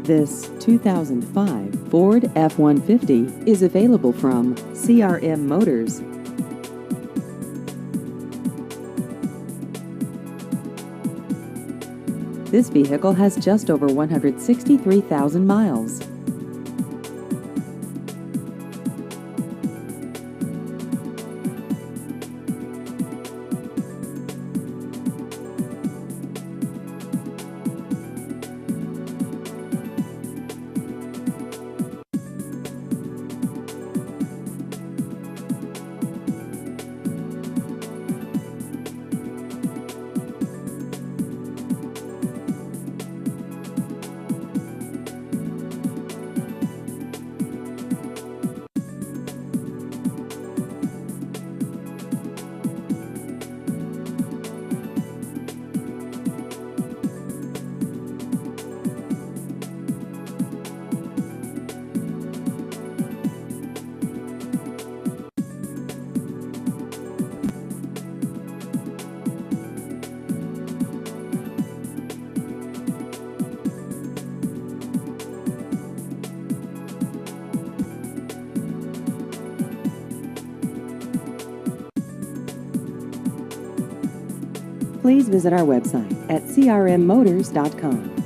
This 2005 Ford F-150 is available from CRM Motors. This vehicle has just over 163,000 miles. Please visit our website at crmmotors.com.